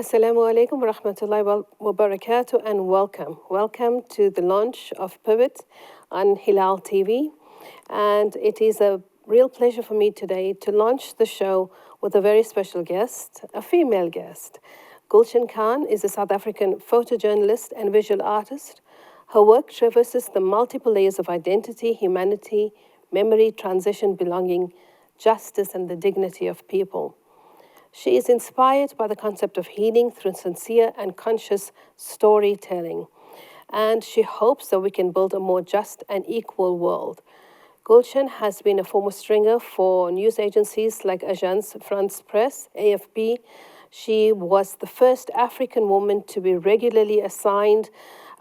Assalamu alaikum wa rahmatullahi wa barakatuh and welcome. Welcome to the launch of Pivot on Hilal TV. And it is a real pleasure for me today to launch the show with a very special guest, a female guest. Gulshan Khan is a South African photojournalist and visual artist. Her work traverses the multiple layers of identity, humanity, memory, transition, belonging, justice, and the dignity of people. She is inspired by the concept of healing through sincere and conscious storytelling, and she hopes that we can build a more just and equal world. Gulshan has been a former stringer for news agencies like Agence France Presse, AFP. She was the first African woman to be regularly assigned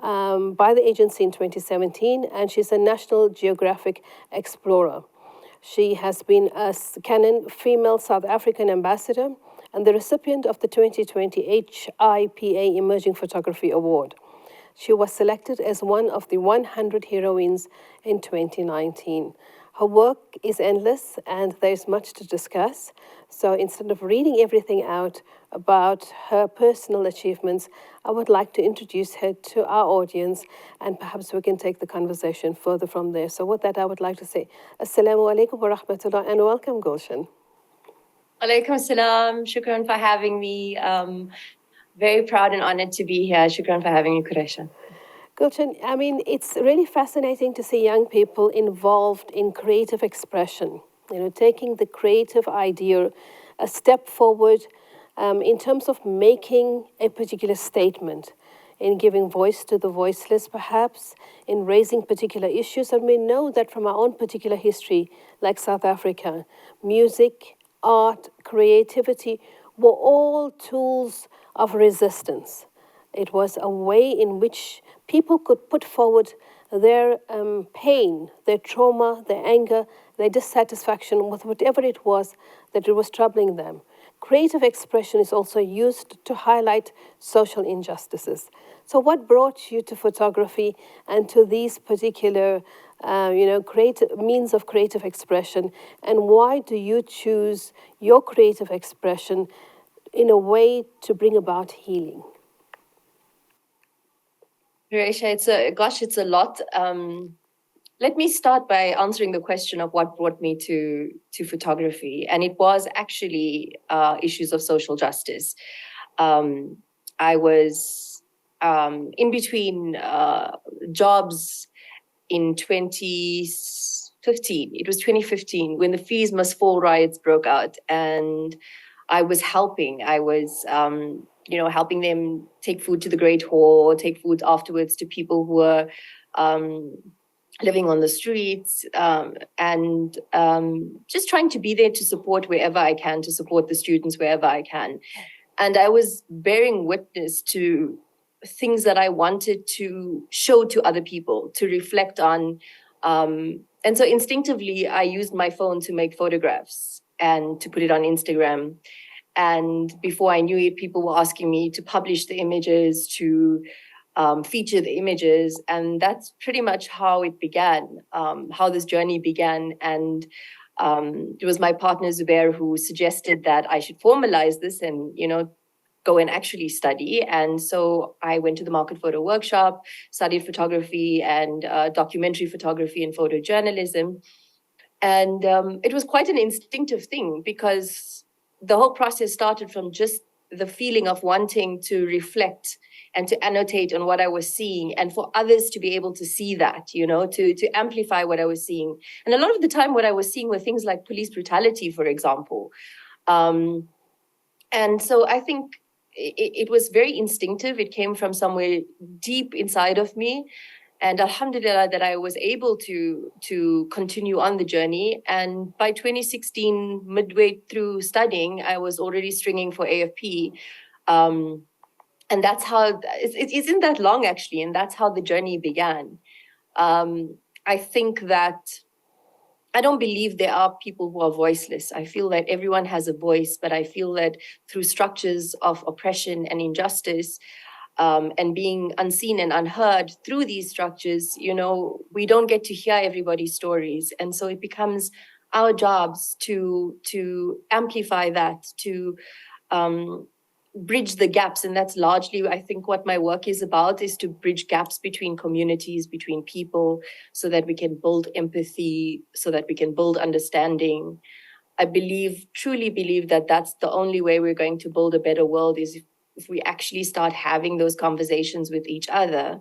by the agency in 2017, and she's a National Geographic explorer. She has been a Canon Female South African Ambassador and the recipient of the 2020 HIPA Emerging Photography Award. She was selected as one of the 100 heroines in 2019. Her work is endless and there's much to discuss. So instead of reading everything out about her personal achievements, I would like to introduce her to our audience and perhaps we can take the conversation further from there. So with that, I would like to say Assalamu alaikum wa rahmatullah and welcome, Gulshan. Alaikum salam. Shukran for having me. Very proud and honored to be here. Shukran for having me, Quraysha. Gulshan, I mean, it's really fascinating to see young people involved in creative expression, taking the creative idea a step forward in terms of making a particular statement, in giving voice to the voiceless, perhaps, in raising particular issues. And we know that from our own particular history, like South Africa, music, art, creativity were all tools of resistance. It was a way in which people could put forward their pain, their trauma, their anger, their dissatisfaction with whatever it was that it was troubling them. Creative expression is also used to highlight social injustices. So what brought you to photography and to these particular creative means of creative expression, and why do you choose your creative expression in a way to bring about healing? Quraysha, it's a lot. Let me start by answering the question of what brought me to photography, and it was actually issues of social justice. I was in between jobs in 2015. It was 2015 when the Fees Must Fall riots broke out, and I was helping. I was helping them take food to the Great Hall, take food afterwards to people who were living on the streets, and just trying to be there to support wherever I can, to support the students wherever I can. And I was bearing witness to things that I wanted to show to other people, to reflect on. And so instinctively, I used my phone to make photographs and to put it on Instagram. And before I knew it, people were asking me to publish the images, to feature the images. And that's pretty much how it began, how this journey began. And it was my partner, Zubair, who suggested that I should formalize this and, go and actually study. And so I went to the Market Photo Workshop, studied photography and documentary photography and photojournalism. And it was quite an instinctive thing because the whole process started from just the feeling of wanting to reflect and to annotate on what I was seeing and for others to be able to see that, to amplify what I was seeing. And a lot of the time what I was seeing were things like police brutality, for example. And so I think it was very instinctive. It came from somewhere deep inside of me. And alhamdulillah that I was able to continue on the journey. And by 2016, midway through studying, I was already stringing for AFP. And that's how, it isn't that long actually, and that's how the journey began. I think that I don't believe there are people who are voiceless. I feel that everyone has a voice, but I feel that through structures of oppression and injustice, and being unseen and unheard through these structures, we don't get to hear everybody's stories. And so it becomes our jobs to amplify that, to bridge the gaps. And that's largely, I think, what my work is about, is to bridge gaps between communities, between people, so that we can build empathy, so that we can build understanding. I truly believe that that's the only way we're going to build a better world, is if we actually start having those conversations with each other.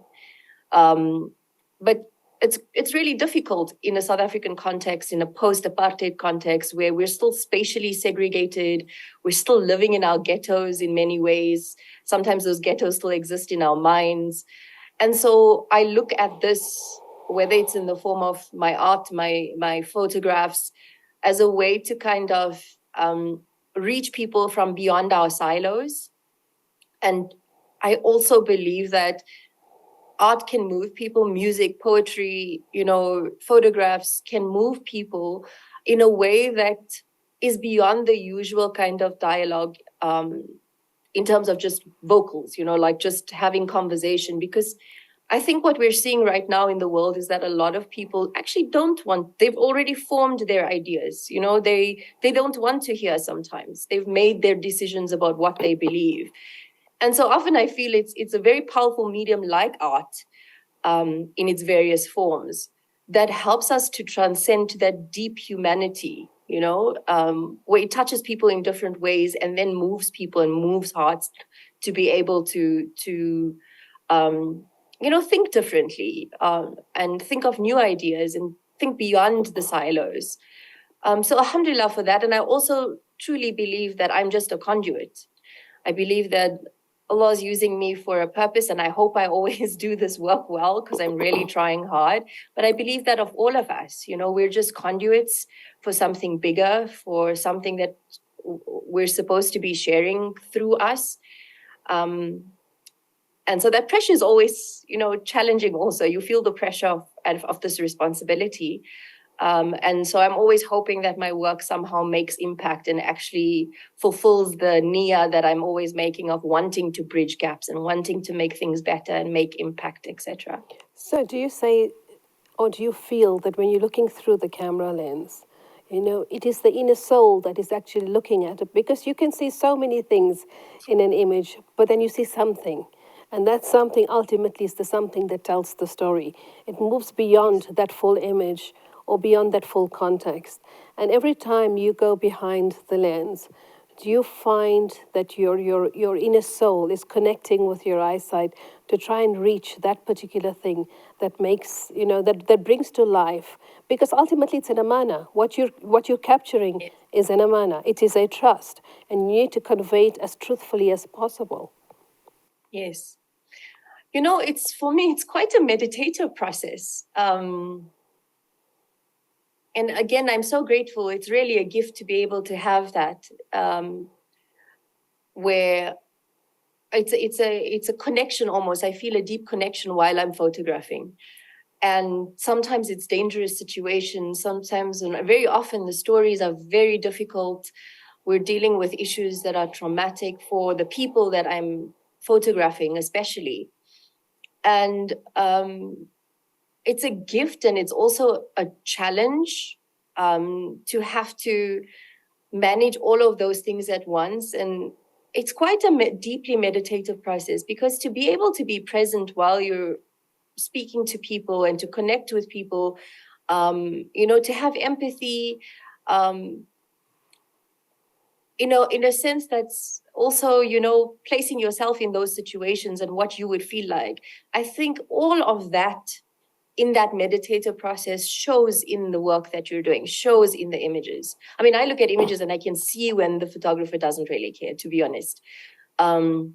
But it's really difficult in a South African context, in a post-apartheid context, where we're still spatially segregated. We're still living in our ghettos in many ways. Sometimes those ghettos still exist in our minds. And so I look at this, whether it's in the form of my art, my photographs, as a way to kind of reach people from beyond our silos. And I also believe that art can move people, music, poetry, photographs can move people in a way that is beyond the usual kind of dialogue, in terms of just vocals, like just having conversation. Because I think what we're seeing right now in the world is that a lot of people actually they've already formed their ideas, they don't want to hear sometimes. They've made their decisions about what they believe. And so often I feel it's a very powerful medium like art, in its various forms, that helps us to transcend to that deep humanity, where it touches people in different ways and then moves people and moves hearts to be able to think differently, and think of new ideas and think beyond the silos. So alhamdulillah for that. And I also truly believe that I'm just a conduit. I believe that Allah is using me for a purpose, and I hope I always do this work well, because I'm really trying hard. But I believe that of all of us, we're just conduits for something bigger, for something that we're supposed to be sharing through us. And so that pressure is always, challenging also. You feel the pressure of this responsibility. And so I'm always hoping that my work somehow makes impact and actually fulfills the niyyah that I'm always making of wanting to bridge gaps and wanting to make things better and make impact, etc. So do you say, or do you feel that when you're looking through the camera lens, it is the inner soul that is actually looking at it? Because you can see so many things in an image, but then you see something. And that something ultimately is the something that tells the story. It moves beyond that full image or beyond that full context. And every time you go behind the lens, do you find that your inner soul is connecting with your eyesight to try and reach that particular thing that makes, that brings to life? Because ultimately it's an amana. What you're capturing is an amana. It is a trust. And you need to convey it as truthfully as possible. Yes. For me, it's quite a meditative process. And again, I'm so grateful. It's really a gift to be able to have that, where it's a connection almost. I feel a deep connection while I'm photographing. And sometimes it's dangerous situations. Sometimes, and very often, the stories are very difficult. We're dealing with issues that are traumatic for the people that I'm photographing, especially. And it's a gift, and it's also a challenge, to have to manage all of those things at once. And it's quite a deeply meditative process, because to be able to be present while you're speaking to people and to connect with people, to have empathy, in a sense that's also, placing yourself in those situations and what you would feel like. I think all of that in that meditative process shows in the work that you're doing, shows in the images. I mean, I look at images and I can see when the photographer doesn't really care, to be honest. So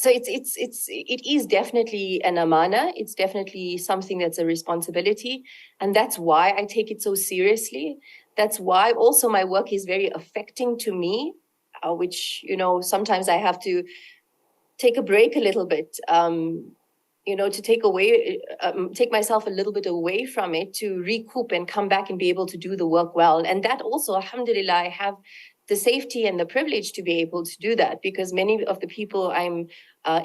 it is definitely an amana. It's definitely something that's a responsibility. And that's why I take it so seriously. That's why also my work is very affecting to me, which, sometimes I have to take a break a little bit, to take myself a little bit away from it, to recoup and come back and be able to do the work well. And that also, alhamdulillah, I have the safety and the privilege to be able to do that, because many of the people I'm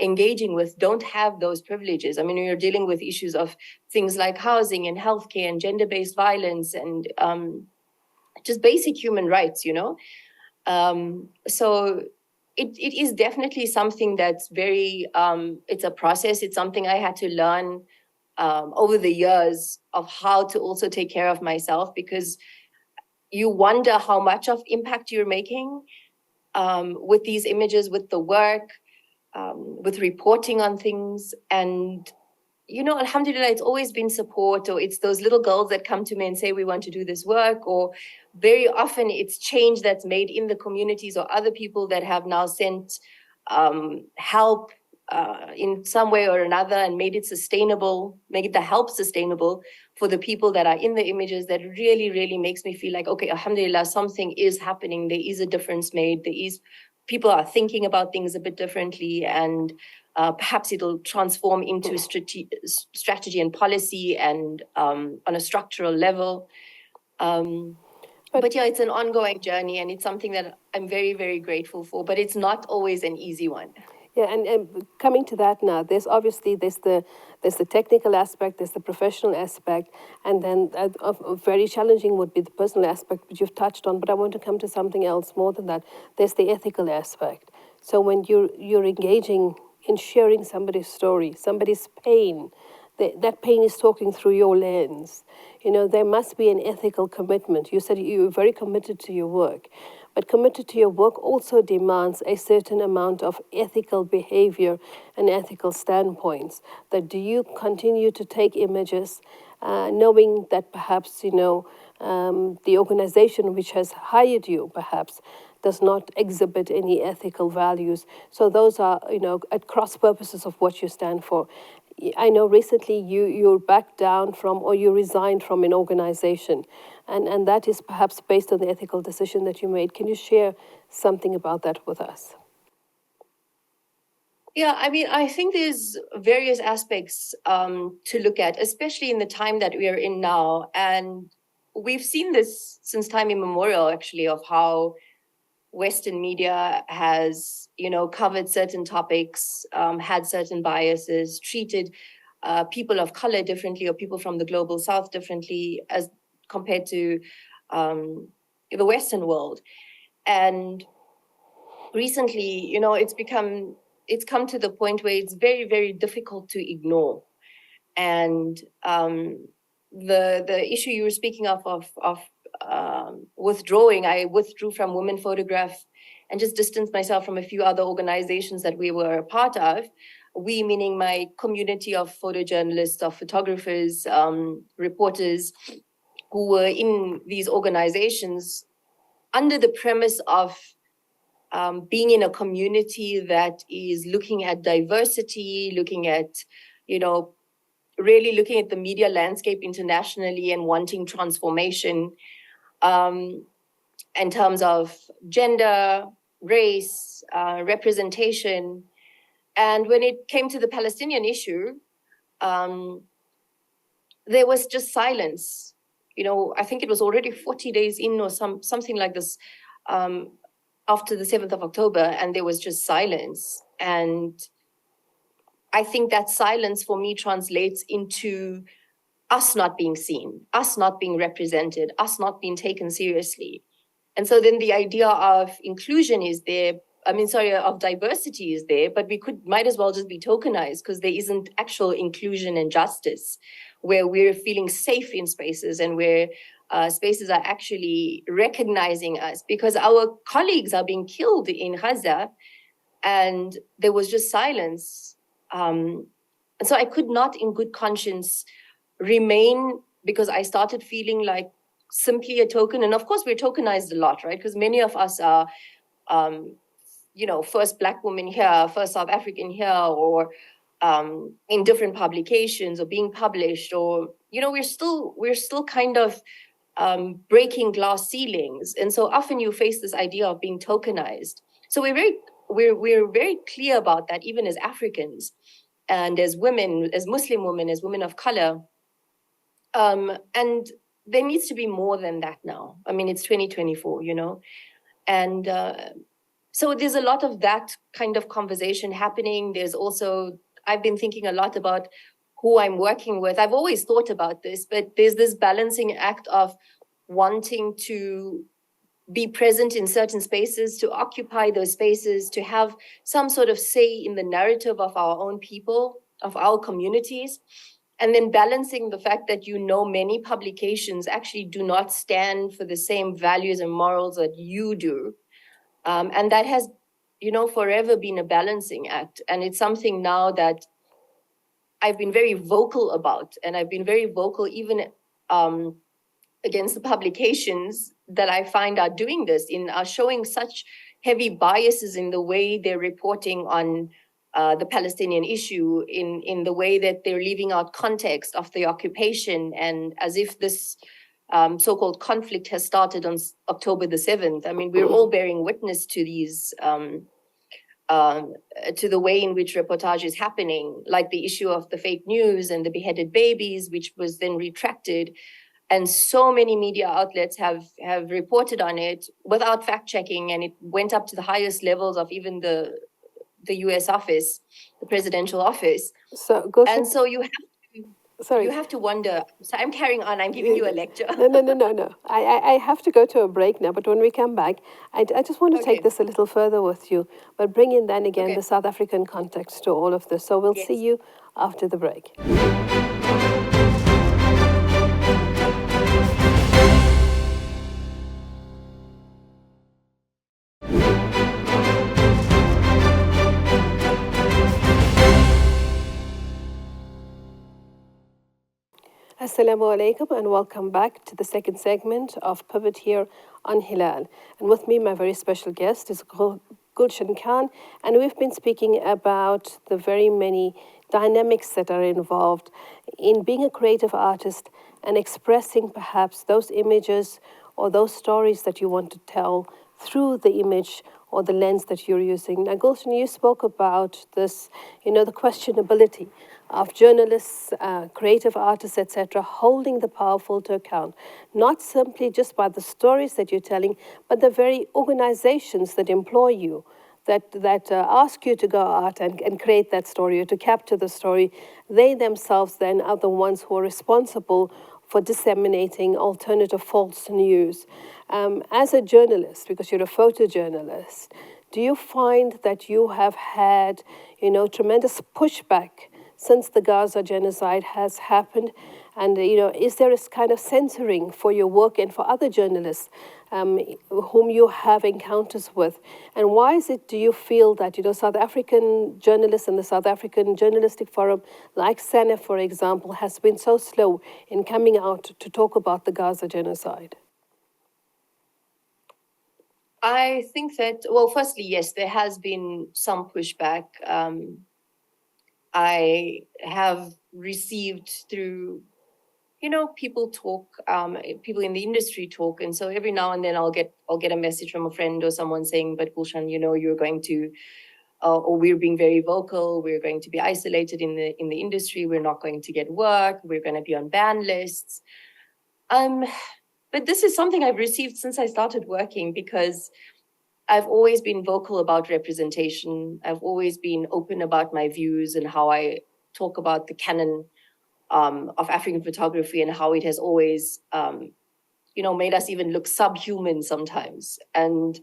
engaging with don't have those privileges. I mean, you're dealing with issues of things like housing and healthcare and gender-based violence and just basic human rights, So it is definitely something that's very, it's a process. It's something I had to learn over the years of how to also take care of myself, because you wonder how much of impact you're making with these images, with the work, with reporting on things. And, alhamdulillah, it's always been support, or it's those little girls that come to me and say, we want to do this work, or very often it's change that's made in the communities, or other people that have now sent help in some way or another and made it sustainable, make it the help sustainable for the people that are in the images. That really, really makes me feel like, okay, alhamdulillah, something is happening. There is a difference made. People are thinking about things a bit differently, and perhaps it'll transform into strategy and policy, and on a structural level. But yeah, it's an ongoing journey, and it's something that I'm very, very grateful for, but it's not always an easy one. Yeah, and coming to that now, there's the technical aspect, there's the professional aspect, and then very challenging would be the personal aspect, which you've touched on. But I want to come to something else more than that. There's the ethical aspect. So when you're engaging in sharing somebody's story, somebody's pain, that pain is talking through your lens. There must be an ethical commitment. You said you're very committed to your work. But committed to your work also demands a certain amount of ethical behavior and ethical standpoints. That do you continue to take images, knowing that perhaps, the organization which has hired you perhaps does not exhibit any ethical values. So those are, at cross purposes of what you stand for. I know recently you're backed down from, or you resigned from an organization, and that is perhaps based on the ethical decision that you made. Can you share something about that with us? Yeah, I mean, I think there's various aspects to look at, especially in the time that we are in now. And we've seen this since time immemorial, actually, of how Western media has, covered certain topics, had certain biases, treated people of color differently, or people from the global South differently as compared to the Western world. And recently, it's come to the point where it's very, very difficult to ignore. And the issue you were speaking of withdrawing, I withdrew from Women Photograph and just distanced myself from a few other organizations that we were a part of. We, meaning my community of photojournalists, of photographers, reporters, who were in these organizations under the premise of being in a community that is looking at diversity, looking at, really looking at the media landscape internationally and wanting transformation in terms of gender, race, representation. And when it came to the Palestinian issue, there was just silence. I think it was already 40 days in, or something like this, after the 7th of October, and there was just silence. And I think that silence for me translates into us not being seen, us not being represented, us not being taken seriously. And so then the idea of inclusion is there, of diversity is there, but we might as well just be tokenized, because there isn't actual inclusion and justice where we're feeling safe in spaces, and where spaces are actually recognizing us, because our colleagues are being killed in Gaza and there was just silence. And so I could not in good conscience remain, because I started feeling like simply a token. And of course, we're tokenized a lot, right? Because many of us are, first Black woman here, first South African here, or in different publications, or being published, or, we're still kind of breaking glass ceilings. And so often you face this idea of being tokenized. So we're very clear about that, even as Africans and as women, as Muslim women, as women of color. And there needs to be more than that now. It's 2024, and so there's a lot of that kind of conversation happening. There's also, I've been thinking a lot about who I'm working with. I've always thought about this, but there's this balancing act of wanting to be present in certain spaces, to occupy those spaces, to have some sort of say in the narrative of our own people, of our communities, and then balancing the fact that many publications actually do not stand for the same values and morals that you do. And that has, forever been a balancing act. And it's something now that I've been very vocal about, and I've been very vocal even against the publications that I find are doing this, are showing such heavy biases in the way they're reporting on the Palestinian issue, in the way that they're leaving out context of the occupation, and as if this so-called conflict has started on October the 7th. I mean, we're all bearing witness to these, to the way in which reportage is happening, like the issue of the fake news and the beheaded babies, which was then retracted. And so many media outlets have reported on it without fact checking, and it went up to the highest levels of even the U.S. office, the presidential office. So, Gulshan, and so you have to wonder. So I'm carrying on. I'm giving you a lecture. No. I have to go to a break now. But when we come back, I just want to take this a little further with you, but bring in then again the South African context to all of this. So we'll see you after the break. Assalamu alaikum and welcome back to the second segment of Pivot here on Hilal. And with me, my very special guest is Gulshan Khan, and we've been speaking about the very many dynamics that are involved in being a creative artist and expressing perhaps those images or those stories that you want to tell through the image or the lens that you're using. Now, Gulshan, you spoke about this, the questionability of journalists, creative artists, etc., holding the powerful to account, not simply just by the stories that you're telling, but the very organizations that employ you, that ask you to go out and create that story or to capture the story. They themselves then are the ones who are responsible for disseminating alternative false news. As a journalist, because you're a photojournalist, do you find that you have had, tremendous pushback since the Gaza genocide has happened? And, is there a kind of censoring for your work and for other journalists whom you have encounters with? And why is it, do you feel that, South African journalists and the South African Journalistic Forum, like SANA, for example, has been so slow in coming out to talk about the Gaza genocide? I think that, well, firstly, yes, there has been some pushback. I have received through, people talk, people in the industry talk, and so every now and then I'll get a message from a friend or someone saying, "But Gulshan, you're going to, or we're being very vocal. We're going to be isolated in the industry. We're not going to get work. We're going to be on ban lists." But this is something I've received since I started working, because I've always been vocal about representation. I've always been open about my views and how I talk about the canon of African photography, and how it has always, made us even look subhuman sometimes, and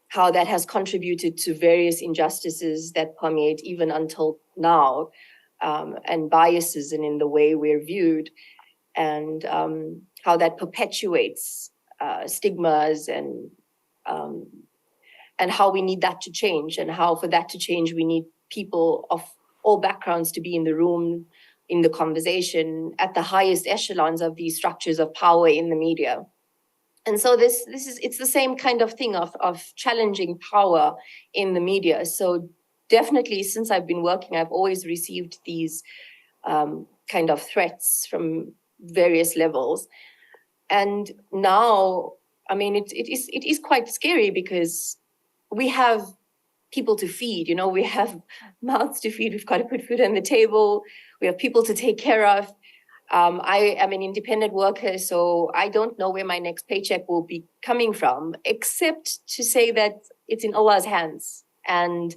how that has contributed to various injustices that permeate even until now, and biases in the way we're viewed, and how that perpetuates stigmas, and how we need that to change, and how for that to change we need people of all backgrounds to be in the room, in the conversation, at the highest echelons of these structures of power in the media. And so it's the same kind of thing of challenging power in the media. So definitely, since I've been working, I've always received these kind of threats from various levels. And now, I mean, it is quite scary, because we have people to feed, we have mouths to feed. We've got to put food on the table. We have people to take care of. I am an independent worker, so I don't know where my next paycheck will be coming from, except to say that it's in Allah's hands. And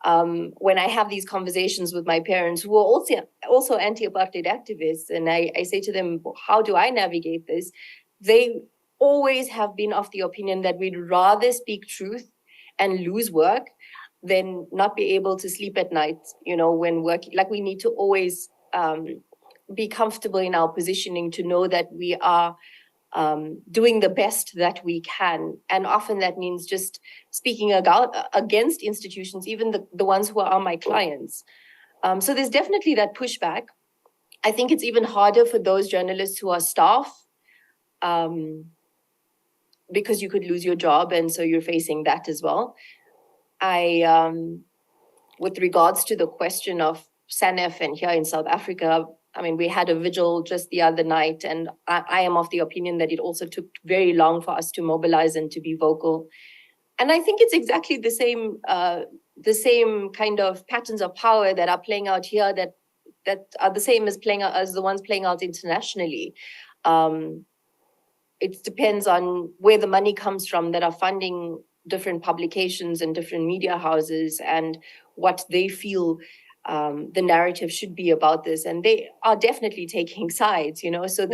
when I have these conversations with my parents, who are also anti-apartheid activists, and I say to them, how do I navigate this? They always have been of the opinion that we'd rather speak truth and lose work than not be able to sleep at night, when working. Like, we need to always be comfortable in our positioning to know that we are doing the best that we can. And often that means just speaking against institutions, even the ones who are my clients. So there's definitely that pushback. I think it's even harder for those journalists who are staff, because you could lose your job, and so you're facing that as well. With regards to the question of SANEF and here in South Africa, I mean, we had a vigil just the other night, and I am of the opinion that it also took very long for us to mobilize and to be vocal. And I think it's exactly the same kind of patterns of power that are playing out here that are the same as the ones playing out internationally. It depends on where the money comes from that are funding different publications and different media houses, and what they feel the narrative should be about this. And they are definitely taking sides, So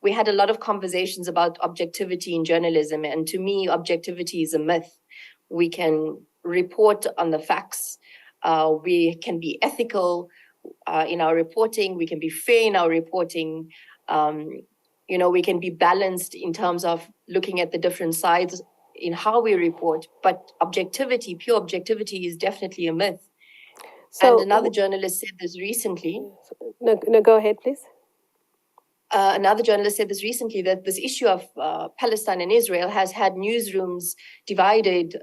we had a lot of conversations about objectivity in journalism. And to me, objectivity is a myth. We can report on the facts. We can be ethical in our reporting. We can be fair in our reporting. We can be balanced in terms of looking at the different sides in how we report. But pure objectivity is definitely a myth. So, and another journalist said this recently. No, go ahead, please. Another journalist said this recently, that this issue of Palestine and Israel has had newsrooms divided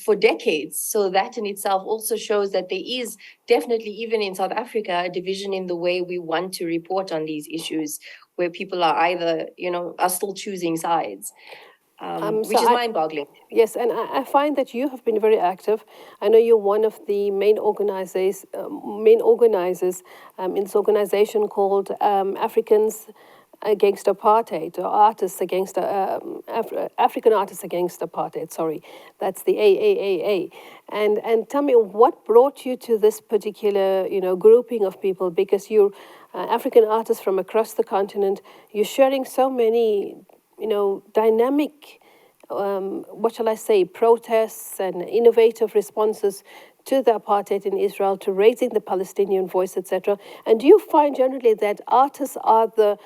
for decades. So that in itself also shows that there is definitely, even in South Africa, a division in the way we want to report on these issues, where people are either, are still choosing sides. Which is mind-boggling. Yes, and I find that you have been very active. I know you're one of the main organizers in this organization called Africans Against Apartheid, or Artists Against African Artists Against Apartheid. Sorry, that's the AAAA. And tell me, what brought you to this particular grouping of people? Because you're African artists from across the continent. You're sharing so many dynamic, protests and innovative responses to the apartheid in Israel, to raising the Palestinian voice, etc. And do you find generally that artists are the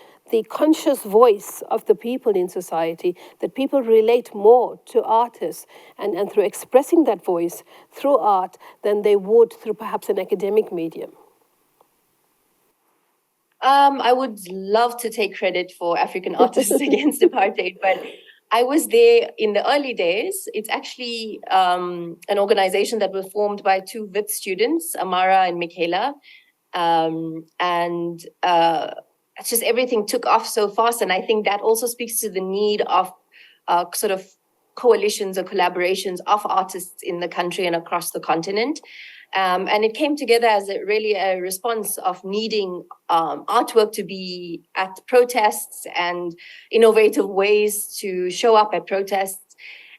conscious voice of the people in society, that people relate more to artists and through expressing that voice through art than they would through perhaps an academic medium? I would love to take credit for African Artists Against Apartheid, but I was there in the early days. It's actually an organization that was formed by two Wit students, Amara and Michaela. It's just everything took off so fast. And I think that also speaks to the need of sort of coalitions or collaborations of artists in the country and across the continent. And it came together as a response of needing artwork to be at protests and innovative ways to show up at protests.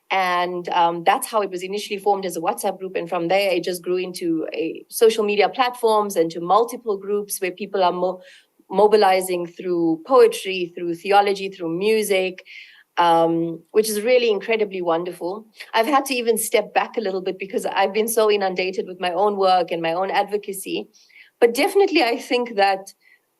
And that's how it was initially formed, as a WhatsApp group. And from there, it just grew into social media platforms and to multiple groups where people are mobilizing through poetry, through theology, through music, which is really incredibly wonderful. I've had to even step back a little bit because I've been so inundated with my own work and my own advocacy. But definitely, I think that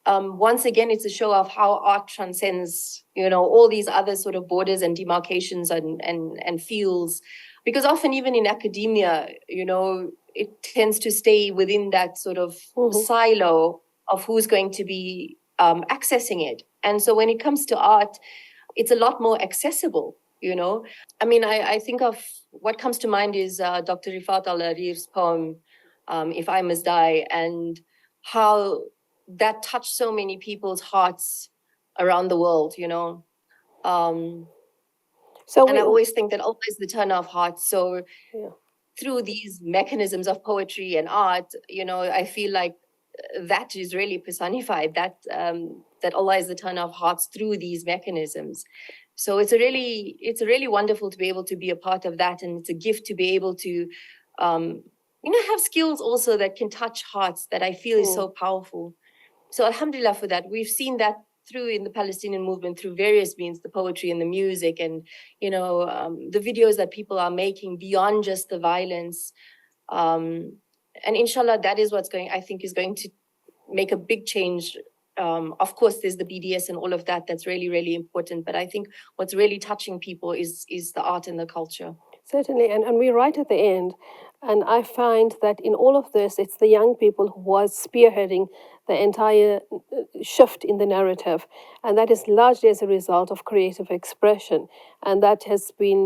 once again, it's a show of how art transcends, all these other sort of borders and demarcations and fields. Because often, even in academia, it tends to stay within that sort of silo of who's going to be accessing it. And so when it comes to art, it's a lot more accessible, I mean, I think of what comes to mind is Dr. Rifat Al-Harir's poem, If I Must Die, and how that touched so many people's hearts around the world, and I always think that Allah is the turner of hearts. So through these mechanisms of poetry and art, I feel like that is really personified, that Allah is the turner of hearts through these mechanisms. So it's a really wonderful to be able to be a part of that, and it's a gift to be able to have skills also that can touch hearts, that I feel is so powerful. So alhamdulillah for that. We've seen that through in the Palestinian movement through various means, the poetry and the music, and the videos that people are making beyond just the violence. And inshallah, that is I think is going to make a big change. Of course, there's the BDS and all of that. That's really, really important. But I think what's really touching people is the art and the culture. Certainly, and we're right at the end. And I find that in all of this, it's the young people who was spearheading the entire shift in the narrative. And that is largely as a result of creative expression. And that has been,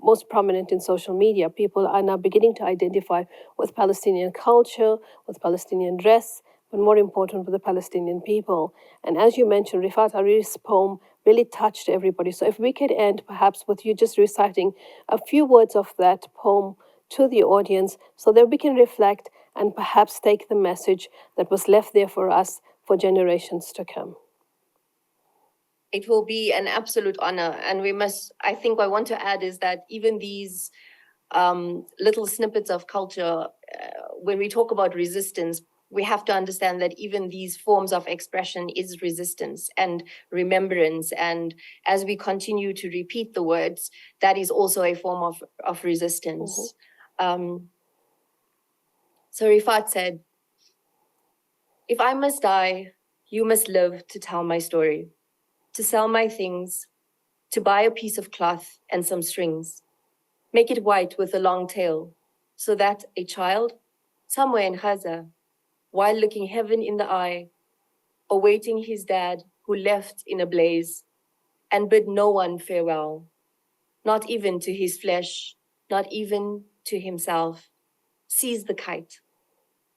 most prominent in social media. People are now beginning to identify with Palestinian culture, with Palestinian dress, but more important, with the Palestinian people. And as you mentioned, Rifat Hariri's poem really touched everybody. So if we could end perhaps with you just reciting a few words of that poem to the audience so that we can reflect and perhaps take the message that was left there for us for generations to come. It will be an absolute honor. And I think what I want to add is that even these little snippets of culture, when we talk about resistance, we have to understand that even these forms of expression is resistance and remembrance. And as we continue to repeat the words, that is also a form of resistance. Mm-hmm. So Rifat said, "If I must die, you must live to tell my story, to sell my things, to buy a piece of cloth and some strings, make it white with a long tail, so that a child, somewhere in Gaza, while looking heaven in the eye, awaiting his dad who left in a blaze, and bid no one farewell, not even to his flesh, not even to himself, sees the kite,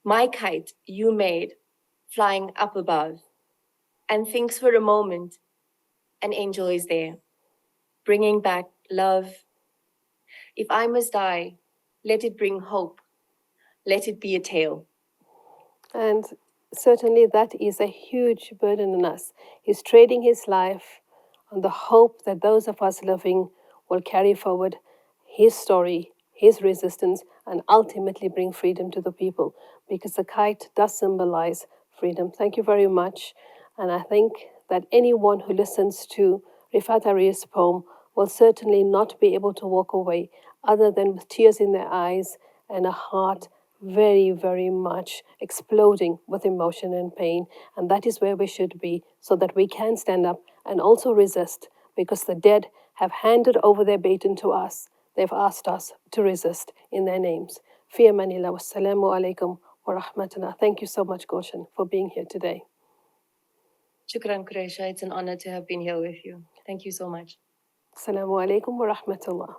my kite you made, flying up above, and thinks for a moment an angel is there, bringing back love. If I must die, let it bring hope, let it be a tale." And certainly that is a huge burden on us. He's trading his life on the hope that those of us living will carry forward his story, his resistance, and ultimately bring freedom to the people, because the kite does symbolize freedom. Thank you very much. And I think that anyone who listens to Rifat Hariri's poem will certainly not be able to walk away other than with tears in their eyes and a heart very, very much exploding with emotion and pain. And that is where we should be, so that we can stand up and also resist, because the dead have handed over their baton to us. They've asked us to resist in their names. Fi amanillah, wassalamu alaikum wa rahmatullah. Thank you so much, Gulshan, for being here today. Shukran, Quraysha. It's an honor to have been here with you. Thank you so much. Assalamu alaikum wa rahmatullah.